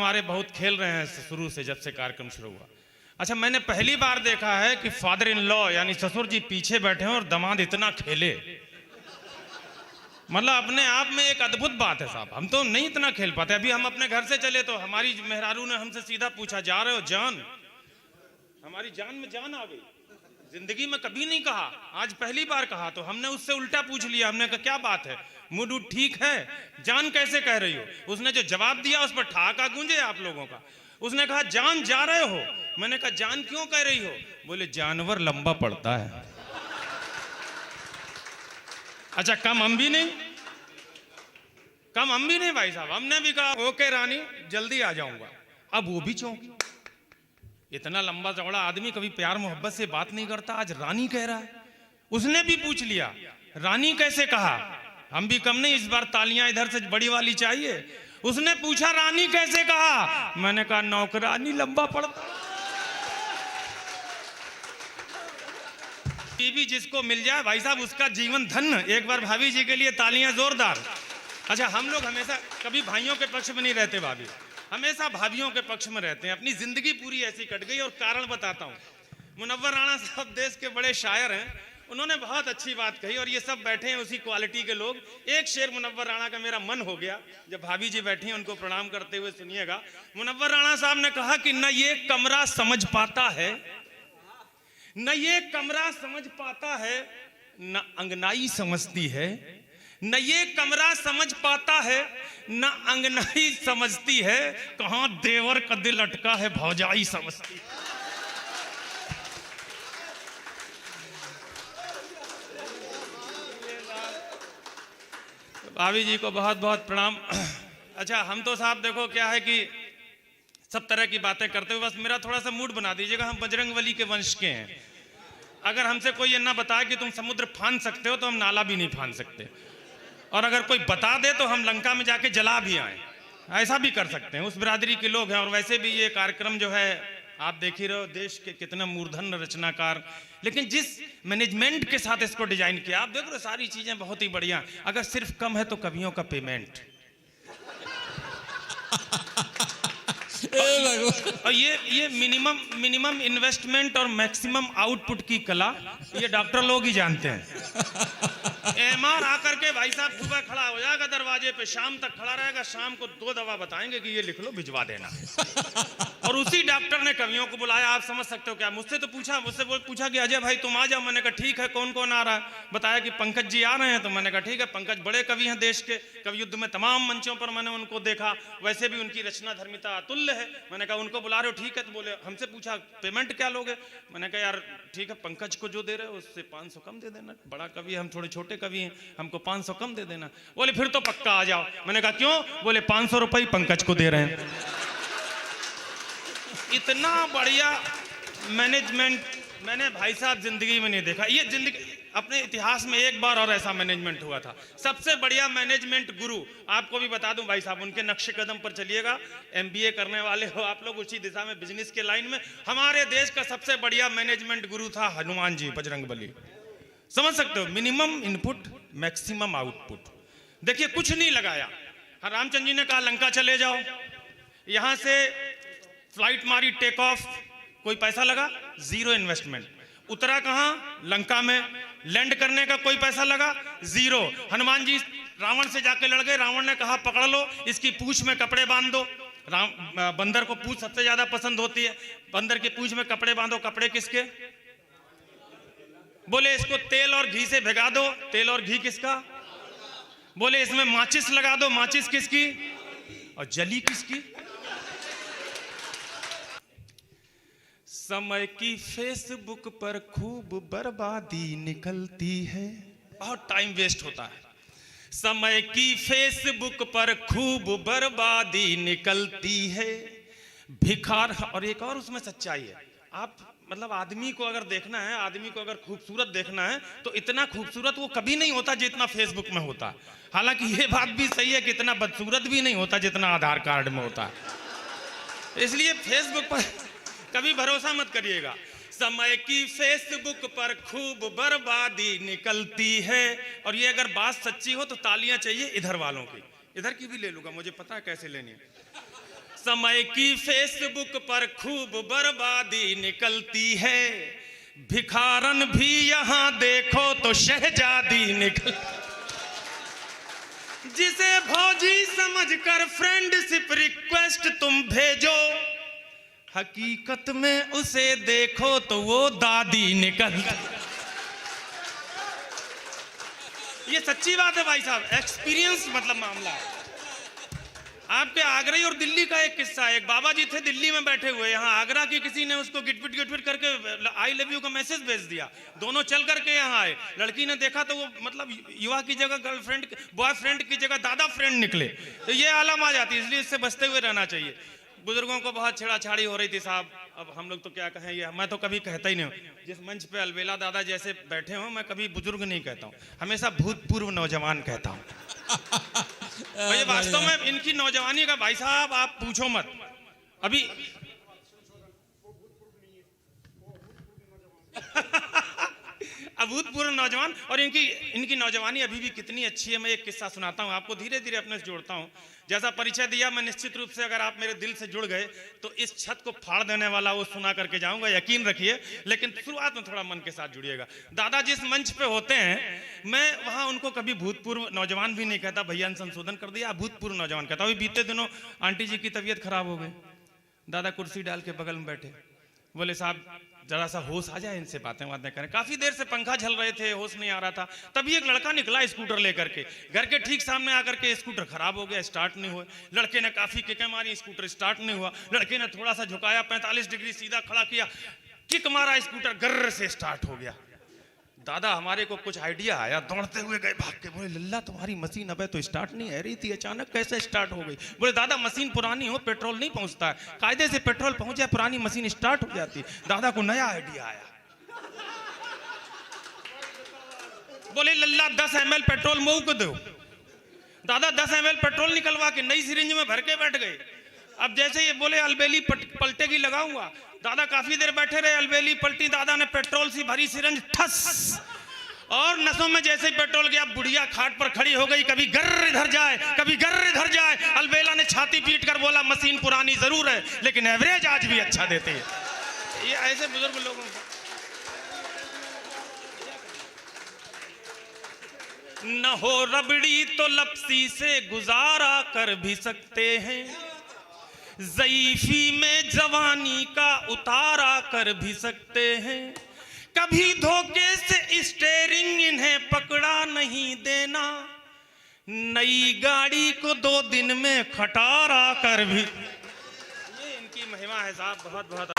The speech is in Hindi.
हमारे बहुत खेल रहे हैं शुरू से, जब से कार्यक्रम शुरू हुआ। अच्छा, मैंने पहली बार देखा है कि फादर इन लॉ यानी ससुर जी पीछे बैठे हैं और दामाद इतना खेले। मतलब अपने आप में एक अद्भुत बात है साहब, हम तो नहीं इतना खेल पाते। अभी हम अपने घर से चले तो हमारी मेहरारू ने हमसे सीधा पूछा, जा रहे हो जान? हमारी जान में जान आ गई। जिंदगी में कभी नहीं कहा, आज पहली बार कहा। तो हमने उससे उल्टा पूछ लिया, हमने कहा क्या बात है, मूड ठीक है, जान कैसे कह रही हो? उसने जो जवाब दिया उस पर ठहाका गूंजे आप लोगों का। उसने कहा जान जा रहे हो। मैंने कहा जान क्यों कह रही हो? बोले जानवर लंबा पड़ता है। अच्छा, कम हम भी नहीं, कम हम भी नहीं भाई साहब। हमने भी कहा ओके रानी जल्दी आ जाऊंगा। अब वो भी चौंकी, इतना लंबा चौड़ा आदमी कभी प्यार मोहब्बत से बात नहीं करता, आज रानी कह रहा है। उसने भी पूछ लिया रानी कैसे कहा? हम भी कम नहीं, इस बार तालियां इधर से बड़ी वाली चाहिए। उसने पूछा रानी कैसे कहा? मैंने कहा नौकरानी लंबा पड़ता। बीवी जिसको मिल जाए भाई साहब उसका जीवन धन्य। एक बार भाभी जी के लिए तालियां जोरदार। अच्छा, हम लोग हमेशा कभी भाइयों के पक्ष में नहीं रहते, भाभी हमेशा भाभियों के पक्ष में रहते हैं। अपनी जिंदगी पूरी ऐसी कट गई और कारण बताता हूँ। मुनव्वर राणा साहब देश के बड़े शायर हैं, उन्होंने बहुत अच्छी बात कही और ये सब बैठे हैं उसी क्वालिटी के लोग। एक शेर मुनव्वर राणा का मेरा मन हो गया, जब भाभी जी बैठी हैं उनको प्रणाम करते हुए सुनिएगा। मुनव्वर राणा साहब ने कहा कि न ये कमरा समझ पाता है, न ये कमरा समझ पाता है, न अंगनाई समझती है। न ये कमरा समझ पाता है, न अंगनाई समझती है, कहां देवर का दिल अटका है भौजाई समझती। भाभी जी को बहुत बहुत प्रणाम। अच्छा, हम तो साहब देखो क्या है कि सब तरह की बातें करते हुए बस मेरा थोड़ा सा मूड बना दीजिएगा। हम बजरंगबली के वंश के हैं। अगर हमसे कोई ये ना बताए कि तुम समुद्र फांद सकते हो तो हम नाला भी नहीं फांद सकते, और अगर कोई बता दे तो हम लंका में जाके जला भी आए, ऐसा भी कर सकते हैं। उस बिरादरी के लोग हैं। और वैसे भी ये कार्यक्रम जो है आप देख ही रहे हो, देश के कितना मूर्धन्य रचनाकार, लेकिन जिस मैनेजमेंट के साथ इसको डिजाइन किया आप देख रहे हो, सारी चीजें बहुत ही बढ़िया। अगर सिर्फ कम है तो कवियों का पेमेंट, और ये मिनिमम इन्वेस्टमेंट और मैक्सिमम आउटपुट की कला ये डॉक्टर लोग ही जानते हैं। एमआर आकर के भाई साहब सुबह खड़ा हो जाएगा दरवाजे पे, शाम तक खड़ा रहेगा, शाम को 2 दवा बताएंगे कि ये लिख लो भिजवा देना। और उसी डॉक्टर ने कवियों को बुलाया। आप समझ सकते हो क्या? मुझसे पूछा कि अजय भाई तुम आ जाओ। मैंने कहा ठीक है, कौन कौन आ रहा है? बताया कि पंकज जी आ रहे हैं। तो मैंने कहा ठीक है, पंकज बड़े कवि हैं देश के, कवि युद्ध में तमाम मंचों पर मैंने उनको देखा, वैसे भी उनकी रचना धर्मिता अतुल्य है। मैंने कहा उनको बुला रहे हो? ठीक है। तो बोले हमसे पूछा पेमेंट क्या लोगे? मैंने कहा यार ठीक है, पंकज को जो दे रहे हो उससे 500 कम दे देना, बड़ा कवि है, हम थोड़े छोटे कवि हैं, हमको 500 कम दे देना। बोले फिर तो पक्का आ जाओ। मैंने कहा क्यों? बोले 500 रुपये पंकज को दे रहे हैं। इतना बढ़िया मैनेजमेंट मैंने भाई साहब जिंदगी में नहीं देखा। ये जिंदगी अपने इतिहास में एक बार और ऐसा मैनेजमेंट हुआ था। सबसे बढ़िया मैनेजमेंट गुरु आपको भी बता दूं भाई साहब, उनके नक्शे कदम पर चलिएगा। एमबीए करने वाले हो आप लोग, उसी दिशा में बिजनेस के लाइन में। हमारे देश का सबसे बढ़िया मैनेजमेंट गुरु था हनुमान जी, बजरंगबली। समझ सकते हो, मिनिमम इनपुट मैक्सिमम आउटपुट। देखिए कुछ नहीं लगाया। रामचंद्र जी ने कहा लंका चले जाओ, यहां से फ्लाइट मारी, टेक ऑफ, कोई पैसा लगा? 0 इन्वेस्टमेंट। उतरा कहां? लंका में। लैंड करने का कोई पैसा लगा? 0। हनुमान जी रावण से जाके लड़ गए। रावण ने कहा पकड़ लो, इसकी पूंछ में कपड़े बांध दो। बंदर को पूंछ सबसे ज्यादा पसंद होती है। बंदर की पूंछ में कपड़े बांधो। कपड़े किसके? बोले इसको तेल और घी से भिगा दो। तेल और घी किसका? बोले इसमें माचिस लगा दो। माचिस किसकी? और जली किसकी? समय की फेसबुक पर खूब बर्बादी निकलती है, बहुत टाइम वेस्ट होता है। समय की फेसबुक पर खूब बर्बादी निकलती है, भिखार। और एक और उसमें सच्चाई है। आप मतलब आदमी को अगर देखना है, आदमी को अगर खूबसूरत देखना है तो इतना खूबसूरत वो कभी नहीं होता जितना फेसबुक में होता। हालांकि ये बात भी सही है कि इतना बदसूरत भी नहीं होता जितना आधार कार्ड में होता है। इसलिए फेसबुक पर कभी भरोसा मत करिएगा। समय की फेसबुक पर खूब बर्बादी निकलती है। और ये अगर बात सच्ची हो तो तालियां चाहिए इधर वालों की। इधर की भी ले लूंगा, मुझे पता है कैसे लेनी है। समय की फेसबुक पर खूब बर्बादी निकलती है, भिखारन भी यहां देखो तो शहजादी निकल। जिसे भौजी समझकर फ्रेंडशिप रिक्वेस्ट तुम भेजो, हकीकत में उसे देखो तो वो दादी निकल। ये सच्ची बात है भाई साहब, एक्सपीरियंस मतलब मामला है। आपके आगरा और दिल्ली का एक किस्सा है। एक बाबा जी थे दिल्ली में बैठे हुए, यहाँ आगरा की किसी ने उसको गिटपिट करके आई लव यू का मैसेज भेज दिया। दोनों चल करके यहाँ आए, लड़की ने देखा तो वो मतलब युवा की जगह गर्लफ्रेंड बॉयफ्रेंड की जगह दादा फ्रेंड निकले। तो ये आलम आ जाती है, इसलिए इससे बचते हुए रहना चाहिए। बुजुर्गों को बहुत छेड़ाछाड़ी हो रही थी साहब, अब हम लोग तो क्या कहें, ये मैं तो कभी कहता ही नहीं हूँ। जिस मंच पे अलबेला दादा जैसे बैठे हो, मैं कभी बुजुर्ग नहीं कहता हूँ, हमेशा भूतपूर्व नौजवान कहता हूँ। भाई वास्तव में इनकी नौजवानी का भाई साहब आप पूछो मत। अभी अभूतपूर्व नौजवान, और इनकी नौजवानी अभी भी कितनी अच्छी है। मैं एक किस्सा सुनाता हूँ आपको, धीरे धीरे अपने से जोड़ता हूँ। जैसा परिचय दिया, मैं निश्चित रूप से अगर आप मेरे दिल से जुड़ गए तो इस छत को फाड़ देने वाला वो सुना करके जाऊंगा, यकीन रखिए। लेकिन शुरुआत में थोड़ा मन के साथ जुड़िएगा। दादा जिस मंच पे होते हैं, मैं वहां उनको कभी भूतपूर्व नौजवान भी नहीं कहता, भैया ने संशोधन कर दिया, भूतपूर्व नौजवान कहता। अभी बीते दिनों आंटी जी की तबीयत खराब हो गई, दादा कुर्सी डाल के बगल में बैठे, बोले साहब जरा सा होश आ जाए, इनसे बातें करें। काफी देर से पंखा झल रहे थे, होश नहीं आ रहा था। तभी एक लड़का निकला स्कूटर लेकर के, घर के ठीक सामने आकर के स्कूटर खराब हो गया, स्टार्ट नहीं हुआ। लड़के ने काफी किकें मारी, स्कूटर स्टार्ट नहीं हुआ। लड़के ने थोड़ा सा झुकाया, 45 डिग्री सीधा खड़ा किया, किक मारा, स्कूटर गर्र से स्टार्ट हो गया। दादा हमारे को कुछ आइडिया आया, दौड़ते हुए गए, भाग के बोले लल्ला तुम्हारी मशीन अबे तो स्टार्ट नहीं है रही थी, अचानक कैसे स्टार्ट हो गई? बोले दादा मशीन पुरानी हो, पेट्रोल नहीं पहुंचता है, कायदे से पेट्रोल पहुंच जाए पुरानी मशीन स्टार्ट हो जाती। दादा को नया आइडिया आया, बोले लल्ला 10 ml पेट्रोल मऊ को दो। दादा 10 ml पेट्रोल निकलवा के नई सिरिंज में भर के बैठ गए। अब जैसे ये बोले अलबेली पलटेगी लगाऊंगा, दादा काफी देर बैठे रहे, अलबेली पलटी, दादा ने पेट्रोल से भरी सिरिंज ठस, और नसों में जैसे ही पेट्रोल गया, बुढ़िया खाट पर खड़ी हो गई, कभी गर्र इधर जाए कभी गर्र इधर जाए। अलबेला ने छाती पीट कर बोला मशीन पुरानी जरूर है लेकिन एवरेज आज भी अच्छा देती है। ये ऐसे बुजुर्ग लोगों को न हो रबड़ी तो लपसी से गुजारा कर भी सकते हैं, ज़ईफी में जवानी का उतारा कर भी सकते हैं। कभी धोखे से स्टेयरिंग इन्हें पकड़ा नहीं देना, नई गाड़ी को 2 दिन में खटारा कर भी। ये इनकी महिमा है साहब, बहुत बहुत।